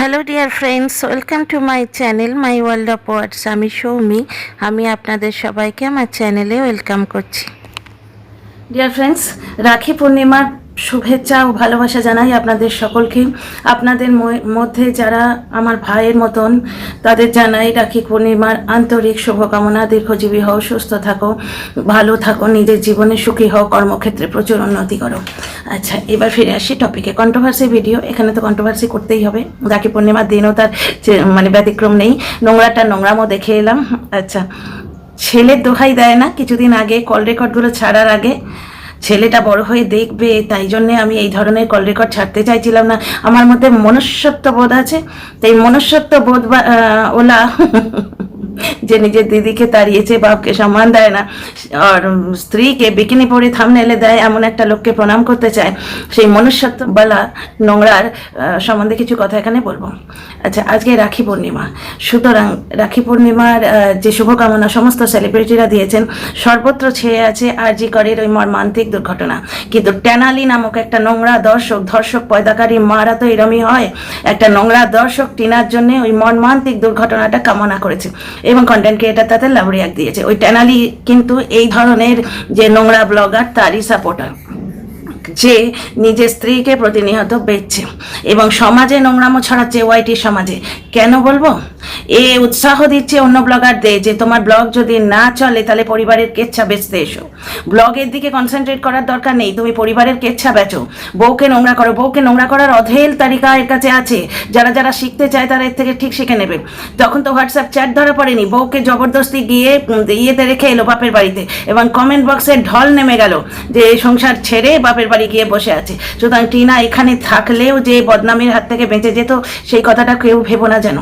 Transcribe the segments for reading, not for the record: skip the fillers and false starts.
Hello dear friends, welcome to my channel my world of words. আমি সৌমি। আমি আপনাদের সবাইকে আমার চ্যানেলে ওয়েলকাম করছি। ডিয়ার ফ্রেন্ডস, রাখি পূর্ণিমার শুভেচ্ছা ও ভালোবাসা জানাই আপনাদের সকলকে। আপনাদের মধ্যে যারা আমার ভাইয়ের মতন, তাদের জানাই রাখি পূর্ণিমার আন্তরিক শুভকামনা। দীর্ঘজীবী হও, সুস্থ থাকো, ভালো থাকো, নিজের জীবনে সুখী হও, কর্মক্ষেত্রে প্রচুর উন্নতি করো। আচ্ছা, এবার ফিরে আসি টপিকে। কন্ট্রোভার্সি ভিডিও, এখানে তো কন্ট্রোভার্সি করতেই হবে। রাখি পূর্ণিমার দিনও তার ব্যতিক্রম নেই। নোংরাটা নোংরামও দেখে এলাম। আচ্ছা, ছেলের দোহাই দেয় না, কিছুদিন আগে কল রেকর্ডগুলো ছাড়ার আগে ছেলেটা বড় হয়ে দেখবে, তাই জন্যে আমি এই ধরনের কল রেকর্ড ছাড়তে চাইছিলাম না। আমার মধ্যে মনুষ্যত্ব বোধ আছে, তাই মনুষ্যত্ব বোধ ওলা যে নিজের দিদিকে তাড়িয়েছে, বাপকে সম্মান দেয় না, আর স্ত্রীকে বিকিনি পরে থামনেলে দেয়, এমন একটা লোককে প্রণাম করতে চায়, সেই মনুষ্যত্ব বলা নোংরার সম্বন্ধে কিছু কথা এখানে বলবো। আচ্ছা, আজকে রাখি পূর্ণিমা, সুতরাং রাখি পূর্ণিমার যে শুভকামনা সমস্ত সেলিব্রিটিরা দিয়েছেন, সর্বত্র ছেয়ে আছে আরজি করের ওই মর্মান্তিক দুর্ঘটনা। কিন্তু ট্যানালি নামক একটা নোংরা ধর্ষক পয়দাকারী মারা তো এরমই হয়। একটা নোংরা দর্শক টিনার জন্য ওই মর্মান্তিক দুর্ঘটনাটা কামনা করেছে এবং কন্টেন্ট ক্রিয়েটার তাতে লাভ রিয়াক্ট দিয়েছে। ওই ট্যানালি কিন্তু এই ধরনের যে নোংরা ব্লগার তারই সাপোর্টার, যে নিজের স্ত্রীকে প্রতিনিয়ত বেচছে এবং সমাজে নোংরামো ছড়াচ্ছে। ওয়াইটি সমাজে কেন বলবো, এ উৎসাহ দিচ্ছে অন্য ব্লগারদের যে তোমার ব্লগ যদি না চলে তাহলে পরিবারের কেচ্ছা বেচতে এসো। ব্লগের দিকে কনসেন্ট্রেট করার দরকার নেই, তুমি পরিবারের কেচ্ছা বেচো, বউকে নোংরা করো। বউকে নোংরা করার অধেল তালিকা এর কাছে আছে, যারা যারা শিখতে চায় তারা এর থেকে ঠিক শিখে নেবে। তখন তো হোয়াটসঅ্যাপ চ্যাট ধরা পড়েনি, বউকে জবরদস্তি গিয়ে ইয়েতে রেখে এলো বাপের বাড়িতে, এবং কমেন্ট বক্সে ঢল নেমে গেল যে সংসার ছেড়ে বাপের বাড়ি গিয়ে বসে আছে। সুতরাং টিনা এখানে থাকলেও যে বদনামের হাত থেকে বেঁচে যেত, সেই কথাটা কেউ ভেবো না যেন।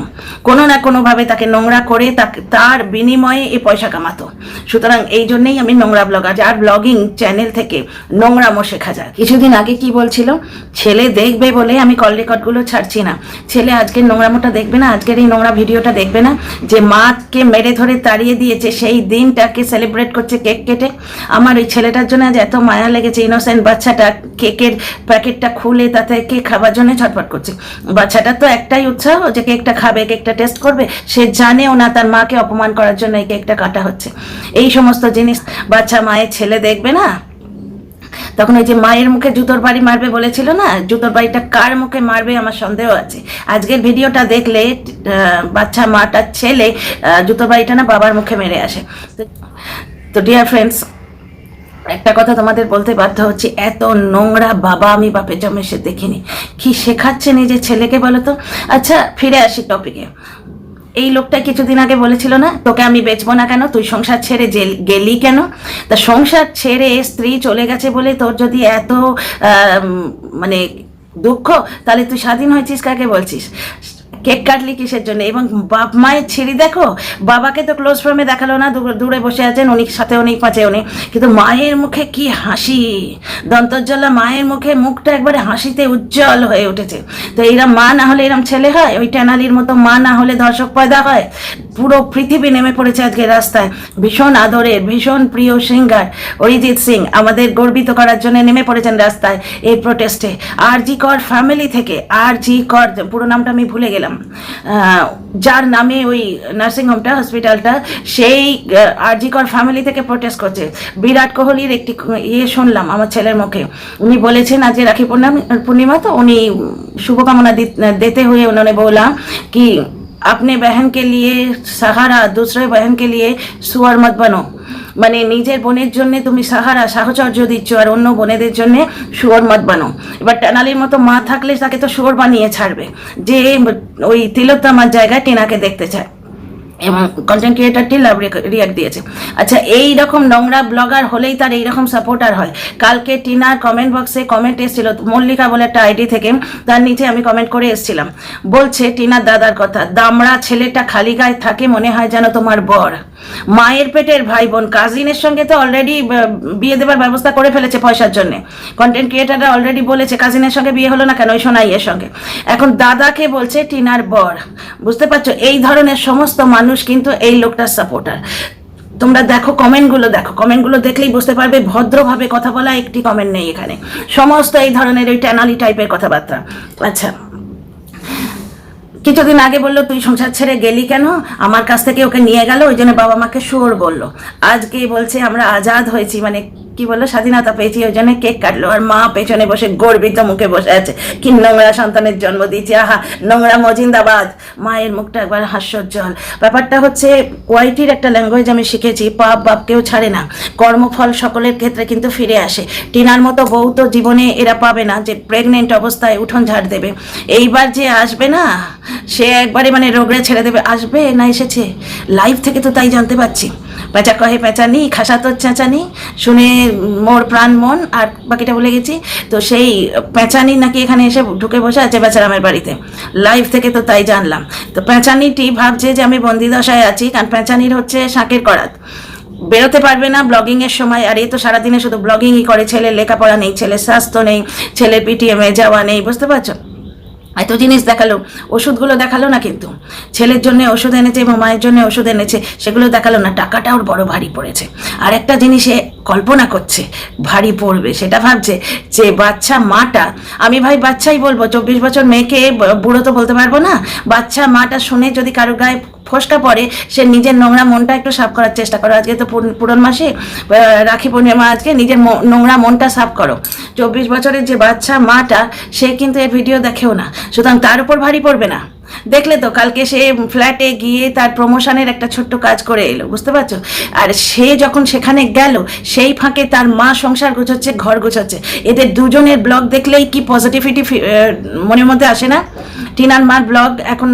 কোনো না কোনোভাবে তাকে নোংরা করে তার বিনিময়ে এ পয়সা কামাতো। সুতরাং এই জন্যেই আমি নোংরা ব্লগার, যার ব্লগিং চ্যানেল থেকে নোংরামো শেখা যায়। কিছুদিন আগে কি বলছিল, ছেলে দেখবে বলে আমি কল রেকর্ডগুলো ছাড়ছি না। ছেলে আজকের নোংরামোটা দেখবে না, আজকের এই নোংরা ভিডিওটা দেখবে না, যে মাকে মেরে ধরে তাড়িয়ে দিয়েছে সেই দিনটাকে সেলিব্রেট করছে কেক কেটে। আমার ওই ছেলেটার জন্য আজ এত মায়া লেগেছে। ইনোসেন্ট বাচ্চাটা কেকের প্যাকেটটা খুলে তাতে কেক খাবার জন্য ছটফট করছে। বাচ্চাটার তো একটাই উৎসাহ যে কেকটা খাবে, কেকটা টেস্ট করবে। সে জানেও না তার মাকে অপমান করার জন্য এই কেকটা কাটা হচ্ছে। এই সমস্ত জিনিস বাচ্চা মায়ের ছেলে দেখবে না। তখন ওই যে মায়ের মুখে জুতোর বাড়ি মারবে বলেছিল না, জুতোর বাড়িটা কার মুখে মারবে আমার সন্দেহ আছে। আজকের ভিডিওটা দেখলে বাচ্চা মাটার ছেলে জুতোর বাড়িটা না বাবার মুখে মেরে আসে। তো ডিয়ার ফ্রেন্ডস, একটা কথা তোমাদের বলতে বাধ্য হচ্ছে, এত নোংরা বাবা আমি বাপের জন্মে সে দেখিনি। কি শেখাচ্ছে নিজের ছেলেকে বলো তো। আচ্ছা, ফিরে আসি টপিকে। এই লোকটা কিছুদিন আগে বলেছিল না, তোকে আমি বেচবো না কেন, তুই সংসার ছেড়ে গেলি কেন। তা সংসার ছেড়ে স্ত্রী চলে গেছে বলে তোর যদি এত দুঃখ, তাহলে তুই স্বাধীন হয়েছিস কাকে বলছিস? কেক কাটলি কিসের জন্য? এবং বাপ মায়ের ছিঁড়ি দেখো, বাবাকে তো ক্লোজ ফ্রেমে দেখালো না, দূরে বসে আছেন, উনি সাথে উনি পাঁচে উনি, কিন্তু মায়ের মুখে কি হাসি, দন্তজ্জলা মায়ের মুখে, মুখটা একবারে হাসিতে উজ্জ্বল হয়ে উঠেছে। তো এরম মা না হলে এরম ছেলে হয়? ওই ট্যানালির মতো মা না হলে ধর্ষক পয়দা হয়? পুরো পৃথিবী নেমে পড়েছে আজকে রাস্তায়। ভীষণ আদরের, ভীষণ প্রিয় সিঙ্গার অরিজিৎ সিং আমাদের গর্বিত করার জন্য নেমে পড়েছেন রাস্তায় এই প্রোটেস্টে। আরজি কর ফ্যামিলি থেকে, আরজি কর পুরো নামটা আমি ভুলে গেলাম, যার নামে ওই নার্সিংহোমটা, হসপিটালটা, সেই আরজি কর ফ্যামিলি থেকে প্রোটেস্ট করছে। বিরাট কোহলির একটি শুনলাম আমার ছেলের মুখে, উনি বলেছেন আজকে রাখি पूर्णिमा, तो उन्हीं शुभकामना देते हुए उन्होंने बोला कि अपने बहन के लिए सहारा, दूसरे बहन के लिए सुअर मत बनो। মানে নিজের বোনের জন্য তুমি সাহচর্য দিচ্ছ আর অন্য বোনেদের জন্য শুয়োর মত বানো। এবার ট্যানালির মতো মা থাকলে তাকে তো শুয়োর বানিয়ে ছাড়বে, যে ওই তিলোত্তমার জায়গায় টিনাকে দেখতে চায়, এবং কন্টেন্ট ক্রিয়েটারটি লাভ রিয়াক্ট দিয়েছে। আচ্ছা, এই রকম নোংরা ব্লগার হলেই তার এইরকম সাপোর্টার হয়। কালকে টিনার কমেন্ট বক্সে কমেন্ট এসেছিল, মল্লিকা বলে একটা আইডি থেকে, তার নিচে আমি কমেন্ট করে এসেছিলাম, বলছে টিনার দাদার কথা, দামড়া ছেলেটা খালি গায়ে থাকে মনে হয় যেন তোমার বর, মায়ের পেটের ভাই বোন, কাজিনের সঙ্গে তো অলরেডি বিয়ে দেবার ব্যবস্থা করে ফেলেছে পয়সার জন্য। কন্টেন্ট ক্রিয়েটাররা অলরেডি বলেছে কাজিনের সঙ্গে বিয়ে হলো না কেন, ওই সোনাইয়ের সঙ্গে, এখন দাদাকে বলছে টিনার বর। বুঝতে পারছো, এই ধরনের সমস্ত মানুষ কিন্তু এই লোকটার সাপোর্টার। তোমরা দেখো কমেন্টগুলো, দেখো কমেন্টগুলো দেখলেই বুঝতে পারবে ভদ্রভাবে কথা বলা একটি কমেন্ট নেই এখানে, সমস্ত এই ধরনের ওই ট্যানালি টাইপের কথাবার্তা। আচ্ছা, কিছুদিন আগে বললো তুই সংসার ছেড়ে গেলি কেন, আমার কাছ থেকে ওকে নিয়ে গেল, ওই জন্য বাবা মাকে শুয়োর বললো। আজকে বলছে আমরা আজাদ হয়েছি, মানে কি বললো, স্বাধীনতা পেয়েছি, ওই জন্য কেক কাটলো। আর মা পেছনে বসে গর্বিত মুখে বসে আছে, কি নোংরা সন্তানের জন্ম দিয়েছে, আহা নোংরা মজিন্দাবাদ। মায়ের মুখটা একবার হাস্যোজ্জ্বল। ব্যাপারটা হচ্ছে ওয়াইটির একটা ল্যাঙ্গুয়েজ আমি শিখেছি, পাপ বাপ কেউ ছাড়ে না, কর্মফল সকলের ক্ষেত্রে কিন্তু ফিরে আসে। টিনার মতো বউ তো জীবনে এরা পাবে না যে প্রেগনেন্ট অবস্থায় উঠোন ঝাড় দেবে। এইবার যে আসবে না, সে একবারে মানে রোগড়ে ছেড়ে দেবে। আসবে না, এসেছে লাইভ থেকে তো তাই জানতে পারছি। পেঁচা কহে পেঁচানি, খাসা তোর চেঁচানি, শুনে মোর প্রাণ মন, আর বাকিটা ভুলে গেছি। তো সেই পেঁচানি নাকি এখানে এসে ঢুকে বসে আছে বেচারামের বাড়িতে, লাইভ থেকে তো তাই জানলাম। তো পেঁচানিটি ভাবছে যে আমি বন্দিদশায় আছি, কারণ পেঁচানির হচ্ছে শাঁকের করাত, বেরোতে পারবে না ব্লগিংয়ের সময়। আর এই তো সারাদিনে শুধু ব্লগিংই করে, ছেলের লেখাপড়া নেই, ছেলের স্বাস্থ্য নেই, ছেলের পিটিএমে যাওয়া নেই, বুঝতে পারছো। এত জিনিস দেখালো, ওষুধগুলো দেখালো না, কিন্তু ছেলের জন্য ওষুধ এনেছে এবং মায়ের জন্য ওষুধ এনেছে, সেগুলো দেখালো না। টাকাটা ওর বড় ভারী পড়েছে। আর একটা জিনিসে কল্পনা করছে ভারী পড়বে, সেটা ভাবছে যে বাচ্চা মাটা, আমি ভাই বাচ্চাই বলবো, 24 বছর মেয়েকে বুড়ো তো বলতে পারবো না, বাচ্চা মাটা শুনে যদি কারো গায়ে ফোসকা পড়ে, সে নিজের নোংরা মনটা একটু সাফ করার চেষ্টা করো। আজকে তো পূরণ মাসে রাখি পূর্ণিমা, আজকে নিজের নোংরা মনটা সাফ করো। 24 বছরের যে বাচ্চা মাটা, সে কিন্তু এর ভিডিও দেখেও না, সুতরাং তার উপর ভারী পড়বে না। দেখলে তো কালকে সে ফ্ল্যাটে গিয়ে তার প্রমোশনের একটা ছোট্ট কাজ করে এলো, বুঝতে পারছো। আর সে যখন সেখানে গেল, সেই ফাঁকে তার মা সংসার গুছাচ্ছে, ঘর গুছাচ্ছে। এদের দুজনের ব্লগ দেখলেই কি পজিটিভিটি মনের মধ্যে আসে না। টিনার মার ব্লগ এখন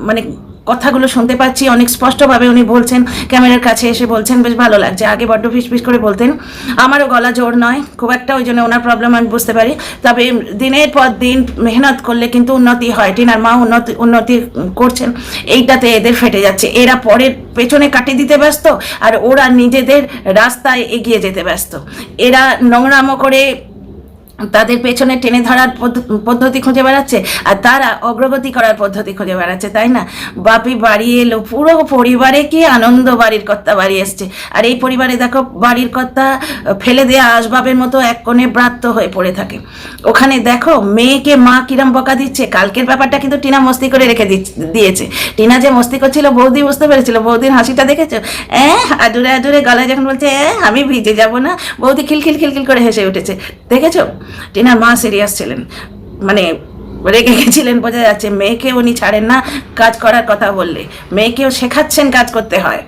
মানে কথাগুলো শুনতে পাচ্ছি অনেক স্পষ্টভাবে, উনি বলছেন, ক্যামেরার কাছে এসে বলছেন, বেশ ভালো লাগছে। আগে বড্ড ফিস ফিস করে বলতেন, আমারও গলা জোর নয় খুব একটা, ওই জন্য ওনার প্রবলেম আমি বুঝতে পারি। তবে দিনের পর দিন মেহনত করলে কিন্তু উন্নতি হয়। টিনার মা উন্নতি করছেন, এইটাতে এদের ফেটে যাচ্ছে। এরা পরের পেছনে কাটিয়ে দিতে ব্যস্ত, আর ওরা নিজেদের রাস্তায় এগিয়ে যেতে ব্যস্ত। এরা নোংরামো করে তাদের পেছনে টেনে ধরার পদ্ধতি খুঁজে বেড়াচ্ছে, আর তারা অগ্রগতি করার পদ্ধতি খুঁজে বেড়াচ্ছে, তাই না। বাপি বাড়ি এলো, পুরো পরিবারে কি আনন্দ, বাড়ির কর্তা বাড়ি এসছে। আর এই পরিবারে দেখো, বাড়ির কর্তা ফেলে দেওয়া আসবাবের মতো এক কোণে ব্রাত্য হয়ে পড়ে থাকে। ওখানে দেখো মেয়েকে মা কিরম বকা দিচ্ছে। কালকের ব্যাপারটা কিন্তু টিনা মস্তি করে রেখে দিয়েছে। টিনা যে মস্তি করছিল বৌদি বুঝতে পেরেছিল। বৌদির হাসিটা দেখেছো, আদুরে আদুরে গলায় যখন বলছে আমি ভিজে যাব না, বৌদি খিলখিল খিলখিল করে হেসে উঠেছে, দেখেছো। টিনার মা সিরিয়াস ছিলেন, মানে রেগে গেছিলেন, বোঝা যাচ্ছে। মেয়েকে উনি ছাড়েন না কাজ করার কথা বললে, মেয়েকেও শেখাচ্ছেন কাজ করতে হয়।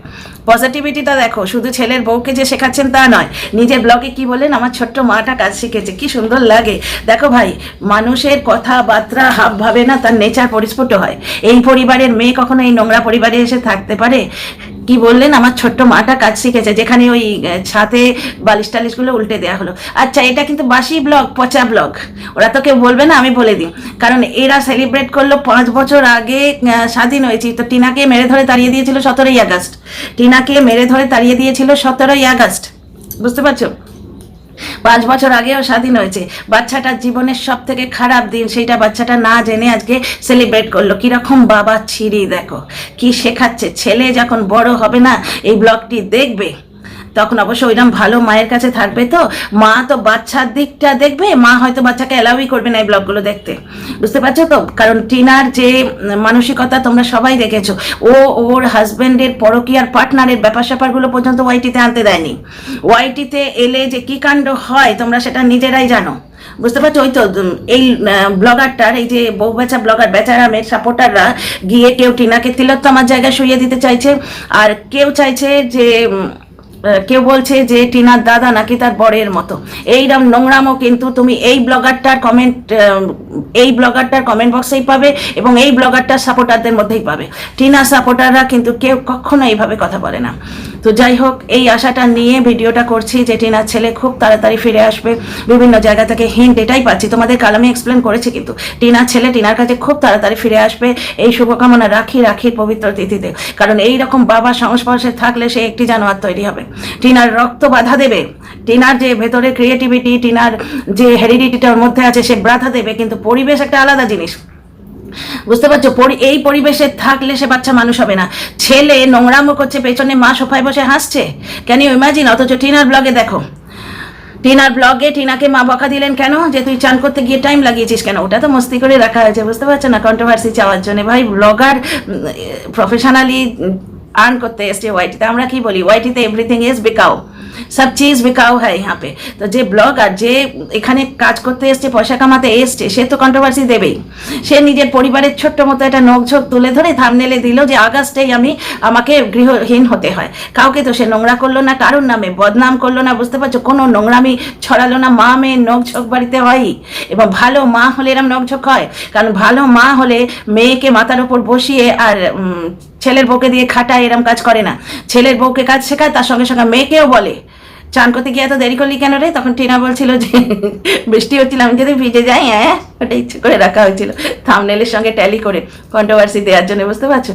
পজিটিভিটিটা দেখো, শুধু ছেলের বউকে যে শেখাচ্ছেন তা নয়। নিজের ব্লগে কি বলেন, আমার ছোট্ট মাটা কাজ শিখেছে, কি সুন্দর লাগে। দেখো ভাই, মানুষের কথাবার্তা হাব ভাবে না, তার নেচার পরিস্ফুট হয়। এই পরিবারের মেয়ে কখনো এই নোংরা পরিবারে এসে থাকতে পারে? কি বললেন, আমার ছোট্ট মাটা কাজ শিখেছে, যেখানে ওই ছাতে বালিশ টালিশগুলো উল্টে দেওয়া হলো। আচ্ছা, এটা কিন্তু বাসি ব্লগ, পচা ব্লগ, ওরা তো কেউ বলবে না, আমি বলে দিই। কারণ এরা সেলিব্রেট করলো 5 বছর আগে স্বাধীন হয়েছি। তো টিনাকে মেরে ধরে তাড়িয়ে দিয়েছিল 17ই আগস্ট। টিনাকে মেরে ধরে তাড়িয়ে দিয়েছিল 17ই আগস্ট, বুঝতে পারছো। 5 বছর আগেও স্বাধীন হয়েছে। বাচ্চাটার জীবনের সব থেকে খারাপ দিন, সেইটা বাচ্চাটা না জেনে আজকে সেলিব্রেট করলো। কিরকম বাবা ছিঁড়ি, দেখো কি শেখাচ্ছে। ছেলে যখন বড় হবে না, এই ব্লগটি দেখবে, তখন অবশ্য ওইরকম ভালো মায়ের কাছে থাকবে। তো মা তো বাচ্চার দিকটা দেখবে, মা হয়তো বাচ্চাকে অ্যালাউই করবে না এই ব্লগগুলো দেখতে, বুঝতে পারছো তো। কারণ টিনার যে মানসিকতা তোমরা সবাই দেখেছো, ওর হাজব্যান্ডের পরকীয়ার পার্টনারের ব্যাপার স্যাপারগুলো পর্যন্ত ওয়াইটিতে আনতে দেয়নি। ওয়াইটিতে এলে যে কি কাণ্ড হয় তোমরা সেটা নিজেরাই জানো, বুঝতে পারছো। ওই তো এই ব্লগারটার, এই যে বউ বেচা ব্লগার বেচারামের সাপোর্টাররা গিয়ে কেউ টিনাকে তিলোত্তমার জায়গায় শুইয়ে দিতে চাইছে, আর কেউ চাইছে যে কেউ বলছে যে টিনার দাদা নাকি তার বরের মতো। এইরকম নোংরামও কিন্তু তুমি এই ব্লগারটার কমেন্ট বক্সেই পাবে, এবং এই ব্লগারটার সাপোর্টারদের মধ্যেই পাবে। টিনা সাপোর্টাররা কিন্তু কেউ কখনো এইভাবে কথা বলে না। তো যাই হোক, এই আশাটা নিয়ে ভিডিওটা করছি যে টিনার ছেলে খুব তাড়াতাড়ি ফিরে আসবে। বিভিন্ন জায়গা থেকে হিন্ট এটাই পাচ্ছি, তোমাদের কালামে এক্সপ্লেন করেছি, কিন্তু টিনার ছেলে টিনার কাছে খুব তাড়াতাড়ি ফিরে আসবে, এই শুভকামনা রাখি রাখির পবিত্র তিথিতে। কারণ এই রকম বাবা সংস্পর্শে থাকলে সে একটি জানোয়ার তৈরি হবে। টিনার রক্ত বাধা দেবে, টিনার যে ভেতরে ক্রিয়েটিভিটি, টিনার যে হেরিডিটিটার মধ্যে আছে, সে বাধা দেবে। কিন্তু পরিবেশ একটা আলাদা জিনিস, বুঝতে পারছো। এই পরিবেশে থাকলে সে বাচ্চা মানুষ হবে না। ছেলে নোংরামো করছে, পেছনে মা সোফায় বসে হাসছে, ক্যান ইউ ইমাজিন। অথচ টিনার ব্লগে দেখো, টিনার ব্লগে টিনাকে মা বকা দিলেন কেন, যে তুই চান করতে গিয়ে টাইম লাগিয়েছিস কেন? ওটা তো মস্তি করে রাখা হয়েছে, বুঝতে পারছো না, কন্ট্রোভার্সি চাওয়ার জন্য। ভাই ব্লগার প্রফেশনালি আর্ন করতে এসছে ওয়াইটিতে। আমরা কি বলি, ওয়াইটিতে এভরিথিং ইজ বিকাউ, সব চিজ বিকাউ হয় यहाँ पे। তো যে ব্লগার, যে এখানে কাজ করতে এসছে, পয়সা কামাতে এসছে, সে তো কন্ট্রোভার্সি দেবেই। সে নিজের পরিবারের ছোট্ট মতো একটা নখঝোঁক তুলে ধরে থামনেলে দিল যে আগস্টেই আমাকে গৃহহীন হতে হয়। কাউকে তো সে নোংরা করলো না, কারোর নামে বদনাম করলো না, বুঝতে পারছো, কোনো নোংরামি ছড়ালো না। মা মেয়ের নখঝোঁক বাড়িতে হয়ই, এবং ভালো মা হলে এরম নখঝোঁক হয়। কারণ ভালো মা হলে মেয়েকে মাথার ওপর বসিয়ে আর ছেলের বউকে দিয়ে খাটায়, এরম কাজ করে না। ছেলের বউকে কাজ শেখায়, তার সঙ্গে সঙ্গে মেয়েকেও বলে চান করতে গিয়ে এত দেরি করলি কেন রে? তখন টিনা বলছিল যে বৃষ্টি হচ্ছিল, আমি যদি ভিজে যাই। হ্যাঁ, ওটা ইচ্ছে করে রাখা হয়েছিল থাম্বনেলের সঙ্গে ট্যালি করে কন্ট্রোভার্সি দেওয়ার জন্য, বুঝতে পারছো।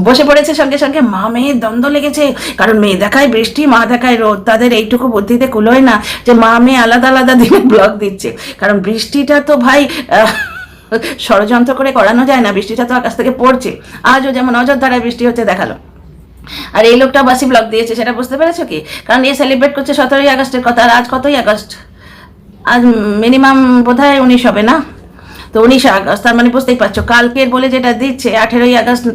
বসে পড়েছে সঙ্গে সঙ্গে, মা মেয়ের দ্বন্দ্ব লেগেছে। কারণ মেয়ে দেখায় বৃষ্টি, মা দেখায় রোদ। তাদের এইটুকু বুদ্ধিতে কুলোয় না যে মা মেয়ে আলাদা আলাদা দিনে ব্লগ দিচ্ছে। কারণ বৃষ্টিটা তো ভাই ষড়যন্ত্র করে করানো যায় না, বৃষ্টিটা তো আকাশ থেকে পড়ছে। আজও যেমন অযোধ্যায় বৃষ্টি হচ্ছে দেখালো, আর এই লোকটা বাসি ব্লগ দিয়েছে, সেটা বুঝতে পেরেছো কি? কারণ এ সেলিব্রেট করছে 17ই আগস্টের কথা, আর আজ কতই আগস্ট? আজ মিনিমাম বোধহয় 19 হবে না? তো 19 আগস্ট, তার মানে বুঝতেই পারছো কালকের বলে যেটা দিচ্ছে 18ই আগস্ট,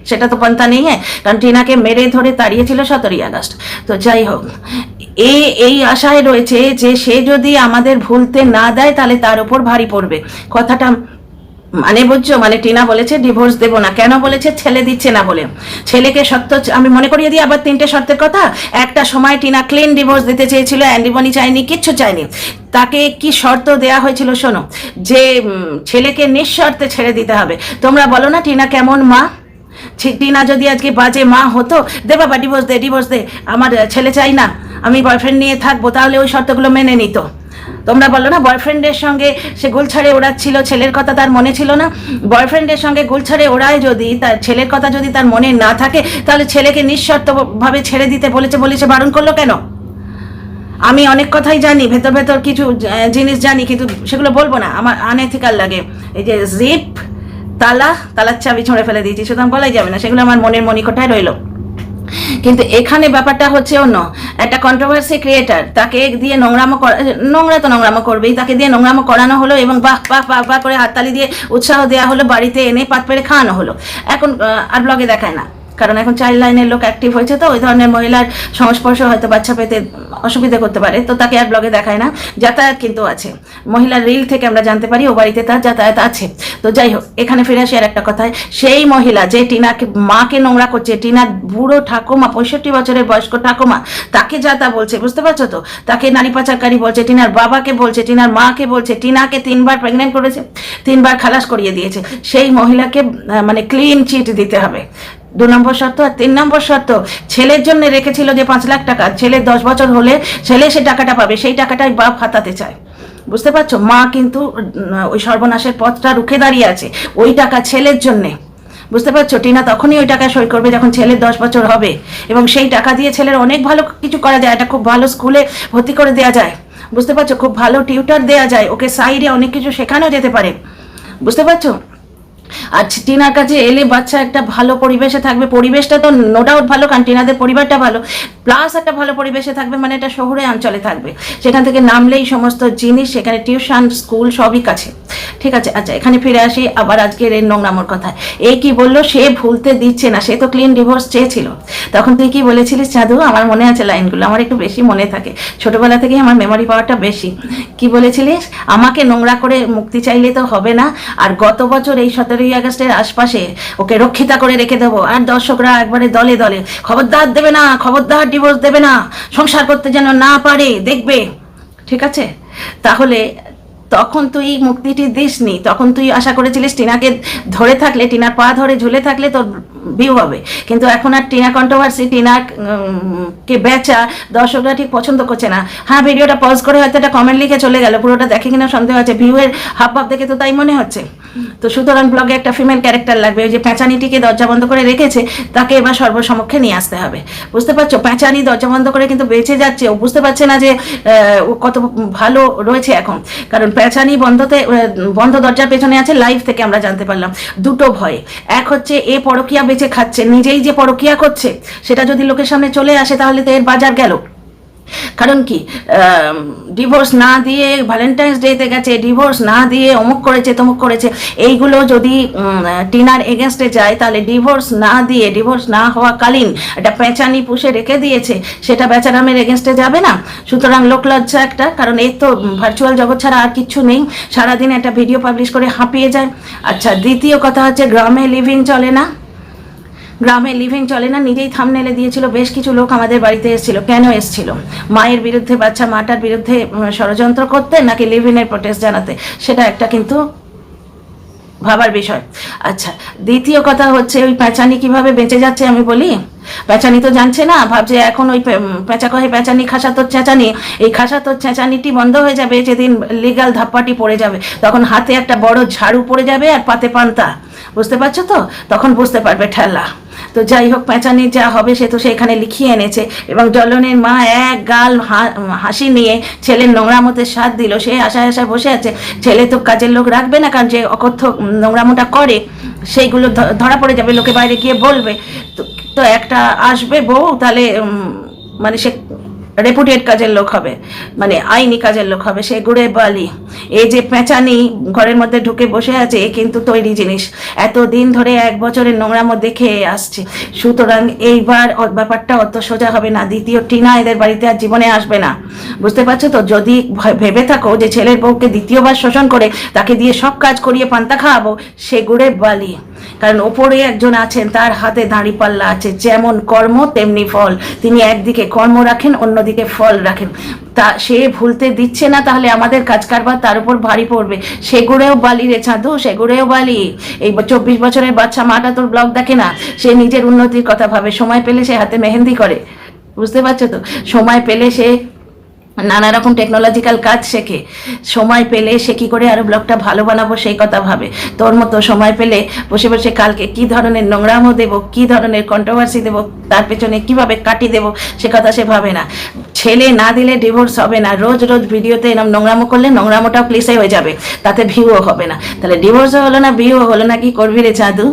সেটা তো পন্থা নেই। হ্যাঁ, কারণ টিনাকে মেরে ধরে তাড়িয়েছিল 17ই আগস্ট। তো যাই হোক, এই আশায় রয়েছে যে সে যদি আমাদের ভুলতে না দেয় তাহলে তার উপর ভারী পড়বে। কথাটা মানে বুঝছো, মানে টিনা বলেছে ডিভোর্স দেবো না। কেন বলেছে? ছেলে দিচ্ছে না বলে। ছেলেকে সত্য আমি মনে করিয়ে দিই আবার 3টে শর্তের কথা। একটা সময় টিনা ক্লিন ডিভোর্স দিতে চেয়েছিল, অ্যান্ডিমনি চাইনি, কিচ্ছু চাইনি। তাকে কি শর্ত দেয়া হয়েছিল শোনো, যে ছেলেকে নিঃশর্তে ছেড়ে দিতে হবে। তোমরা বলো না টিনা কেমন মা? টিনা যদি আজকে বাজে মা হতো, দে বাবা ডিভোর্স দে, ডিভোর্স দে, আমার ছেলে চাই না, আমি বয়ফ্রেন্ড নিয়ে থাকবো, তাহলে ওই শর্তগুলো মেনে নিত। তোমরা বলো না বয়ফ্রেন্ডের সঙ্গে সে গুলছাড়ে ওড়াচ্ছিল, ছেলের কথা তার মনে ছিল না। বয়ফ্রেন্ডের সঙ্গে গুলছাড়ে ওড়ায় যদি, তার ছেলের কথা যদি তার মনে না থাকে, তাহলে ছেলেকে নিঃশর্তভাবে ছেড়ে দিতে বলেছে বারণ করলো কেন? আমি অনেক কথাই জানি, ভেতর ভেতর কিছু জিনিস জানি, কিন্তু সেগুলো বলবো না, আমার আনএথিক্যাল লাগে। এই যে জিপ তালার চাবি ছড়ে ফেলে দিয়েছি, সুতরাং বলাই যাবে না, সেগুলো আমার মনের মনিকোঠায় রইলো। কিন্তু এখানে ব্যাপারটা হচ্ছে অন্য। একটা কন্ট্রোভার্সি ক্রিয়েটার, তাকে দিয়ে নোংরা তো নোংরামো করবেই, তাকে দিয়ে নোংরামো করানো হলো এবং বাহ বাহ বাহ বাহ করে হাততালি দিয়ে উৎসাহ দেওয়া হলো, বাড়িতে এনে পাত পেরে খাওয়ানো হলো। এখন আর ব্লগে দেখায় না, কারণ এখন চাইল্ড লাইনের লোক অ্যাক্টিভ হয়েছে, তো ওই ধরনের মহিলার সংস্পর্শ হয়তো বাচ্চা পেতে অসুবিধা করতে পারে, তো তাকে আর ব্লগে দেখায় না। যাতায়াত কিন্তু আছে, মহিলার রিল থেকে আমরা জানতে পারি ও বাড়িতে তার যাতায়াত আছে। তো যাই হোক, এখানে ফিরে আসি আর একটা কথায়। সেই মহিলা যে টিনাকে মাকে নোংরা করছে, টিনার বুড়ো ঠাকুমা, 65 বছরের বয়স্ক ঠাকুমা, তাকে যা তা বলছে, বুঝতে পারছো তো, তাকে নারী পাচারকারী বলছে, টিনার বাবাকে বলছে, টিনার মাকে বলছে, টিনাকে 3বার প্রেগনেন্ট করেছে, 3বার খালাস করিয়ে দিয়েছে। সেই মহিলাকে মানে ক্লিন চিট দিতে হবে, 2 নম্বর শর্ত। আর 3 নম্বর শর্ত, ছেলের জন্য রেখেছিল যে 5 লাখ টাকা, ছেলে 10 বছর হলে ছেলে সে টাকাটা পাবে, সেই টাকাটাই বাপ হাতাতে চায়, বুঝতে পারছো। মা কিন্তু ওই সর্বনাশের পথটা রুখে দাঁড়িয়ে আছে ওই টাকা ছেলের জন্যে, বুঝতে পারছো। টিনা তখনই ওই টাকা সই করবে যখন ছেলের 10 বছর হবে, এবং সেই টাকা দিয়ে ছেলের অনেক ভালো কিছু করা যায়। একটা খুব ভালো স্কুলে ভর্তি করে দেওয়া যায়, বুঝতে পারছো, খুব ভালো টিউটার দেওয়া যায়, ওকে সাইডে অনেক কিছু শেখানো যেতে পারে, বুঝতে পারছো। আর টিনার কাছে এলে বাচ্চা একটা ভালো পরিবেশে থাকবে, পরিবেশটা তো নো ডাউট ভালো, কারণ টিনাদের পরিবারটা ভালো, প্লাস একটা ভালো পরিবেশে থাকবে, মানে এটা শহরে অঞ্চলে থাকবে, সেখান থেকে নামলেই সমস্ত জিনিস, সেখানে টিউশন স্কুল সবই কাছে, ঠিক আছে। আচ্ছা, এখানে ফিরে আসি আবার আজকের এই নোংরামোর কথায়। এই কি বললো, সে ভুলতে দিচ্ছে না, সে তো ক্লিন ডিভোর্স চেয়েছিল। তখন তুই কি বলেছিলিস চাঁদু? আমার মনে আছে লাইনগুলো, আমার একটু বেশি মনে থাকে, ছোটবেলা থেকেই আমার মেমোরি পাওয়ারটা বেশি। কি বলেছিলিস? আমাকে নোংরা করে মুক্তি চাইলে তো হবে না, আর গত বছর এই 17ই আগস্টের আশপাশে ওকে রক্ষিতা করে রেখে দেবো, আর দর্শকরা একবারে দলে দলে খবরদার দেবে না, খবরদার ডিভোর্স দেবে না, সংসার করতে যেন না পারে, দেখবে, ঠিক আছে। তাহলে তখন তুই মুক্তিটি দিসনি, তখন তুই আশা করেছিলিস টিনাকে ধরে থাকলে, টিনার পা ধরে ঝুলে থাকলে তোর ভিউ হবে। কিন্তু এখন আর টিনা কন্ট্রোভার্সি, টিনাকে বেচা দর্শকরা ঠিক পছন্দ করছে না। হ্যাঁ, ভিডিওটা পজ করে হয়তো একটা কমেন্ট লিখে চলে গেল, পুরোটা দেখে কিনা সন্দেহ আছে, ভিউয়ের হাব ভাব দেখে তো তাই মনে হচ্ছে। তো সুতরাং ব্লগে একটা ফিমেল ক্যারেক্টার লাগবে, ওই যে প্যাঁচানিটিকে দরজা বন্ধ করে রেখেছে, তাকে এবার সর্বসমক্ষে নিয়ে আসতে হবে, বুঝতে পারছো। প্যাঁচানি দরজা বন্ধ করে কিন্তু বেঁচে যাচ্ছে, ও বুঝতে পারছে না যে ও কত ভালো রয়েছে এখন, কারণ প্যাঁচানি বন্ধ দরজার পেছনে আছে, লাইভ থেকে আমরা জানতে পারলাম। দুটো ভয়, এক হচ্ছে এ পরকিয়া বেঁচে খাচ্ছে, নিজেই যে পরকিয়া করছে সেটা যদি লোকের সামনে চলে আসে তাহলে তো এর বাজার গেল, কারণ কি, ডিভোর্স না দিয়ে ভ্যালেন্টাইন্স ডেতে গেছে, ডিভোর্স না দিয়ে অমুক করেছে তমুক করেছে, এইগুলো যদি টিনার এগেনস্টে যায়, তাহলে ডিভোর্স না দিয়ে, ডিভোর্স না হওয়াকালীন একটা পেঁচানি পুষে রেখে দিয়েছে, সেটা বেচারামের এগেনস্টে যাবে না। সুতরাং লোকলজ্জা একটা, কারণ এই তো ভার্চুয়াল জগৎ ছাড়া আর কিচ্ছু নেই, সারাদিন একটা ভিডিও পাবলিশ করে হাঁপিয়ে যায়। আচ্ছা, দ্বিতীয় কথা হচ্ছে গ্রামে লিভিং চলে না, গ্রামে লিভিং চলে না, নিজেই থাম্বনেলে দিয়েছিল, বেশ কিছু লোক আমাদের বাড়িতে এসেছিল। কেন এসেছিল? মায়ের বিরুদ্ধে, বাচ্চা মাটার বিরুদ্ধে ষড়যন্ত্র করতে, নাকি লিভিংয়ের প্রোটেস্ট জানাতে, সেটা একটা কিন্তু ভাবার বিষয়। আচ্ছা, দ্বিতীয় কথা হচ্ছে ওই পেঁচানি কিভাবে বেঁচে যাচ্ছে আমি বলি। পেঁচানি তো জানছে না, ভাবছে এখন ওই পেঁচা কহে পেঁচানি, খাসাতোর চেঁচানি, এই খাসাতোর চেঁচানিটি বন্ধ হয়ে যাবে যেদিন লিগাল ধাপ্পাটি পড়ে যাবে, তখন হাতে একটা বড় ঝাড়ু পড়ে যাবে আর পাতে পান্তা, বুঝতে পারছো তো, তখন বুঝতে পারবে ঠেলা। তো যাই হোক, পেঁচানি যা হবে সে তো সেখানে লিখিয়ে এনেছে, এবং জ্বলনের মা এক গাল হাসি নিয়ে ছেলের নোংরামোতে সাথ দিল, সে আশায় আশায় বসে আছে। ছেলে তো কাজের লোক রাখবে না, কারণ যে অকথ্য নোংরামোটা করে সেইগুলো ধরা পড়ে যাবে, লোকে বাইরে গিয়ে বলবে। তো একটা আসবে বউ, তাহলে মানে সে রেপুটেড কাজের লোক হবে, মানে আইনি কাজের লোক হবে, সে গুড়ে বালি। এই যে পেঁচানি ঘরের মধ্যে ঢুকে বসে আছে, এ কিন্তু তৈরি জিনিস, এতদিন ধরে 1 বছরের নোংরামো দেখে আসছে। সুতরাং এইবার ব্যাপারটা অত সোজা হবে না। দ্বিতীয় টিনা এদের বাড়িতে আর জীবনে আসবে না, বুঝতে পারছো তো। যদি ভেবে থাকো যে ছেলের বউকে দ্বিতীয়বার শোষণ করে তাকে দিয়ে সব কাজ করিয়ে পান্তা খাওয়াবো, সে গুড়ে বালি। কারণ ওপরে একজন আছেন, তার হাতে দাঁড়িপাল্লা আছে, যেমন কর্ম তেমনি ফল। তিনি একদিকে কর্ম রাখেন, অন্যদিকে ফল রাখেন, তা সে ভুলতে দিচ্ছে না, তাহলে আমাদের কাজ কারবার তার উপর ভারী পড়বে। সেগুড়েও বালি রে চাঁদু, সেগুড়েও বালি। এই 24 বছরের বাচ্চা মাটা তোর ব্লগ দেখে না, সে নিজের উন্নতির কথা ভাবে, সময় পেলে সে হাতে মেহেন্দি করে, বুঝতে পারছো তো। সময় পেলে সে নানা রকম টেকনোলজিক্যাল কাজ শেখে, সময় পেলে সে কী করে আরও ব্লগটা ভালো বানাবো সেই কথা ভাবে। তোর মতো সময় পেলে বসে বসে কালকে কী ধরনের নোংরামো দেবো, কী ধরনের কন্ট্রোভার্সি দেবো, তার পেছনে কীভাবে কাটি দেবো, সে কথা সে ভাবে না। ছেলে না দিলে ডিভোর্স হবে না, রোজ রোজ ভিডিওতে এরকম নোংরামো করলে নোংরামোটাও প্লিসে হয়ে যাবে, তাতে ভিউও হবে না। তাহলে ডিভোর্সও হলো না, ভিউও হলো না, কি করবি রে চাঁদু?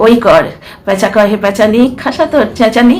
ওই কর, পেঁচা কহে পেঁচানি, খাসা তোর চেঁচানি।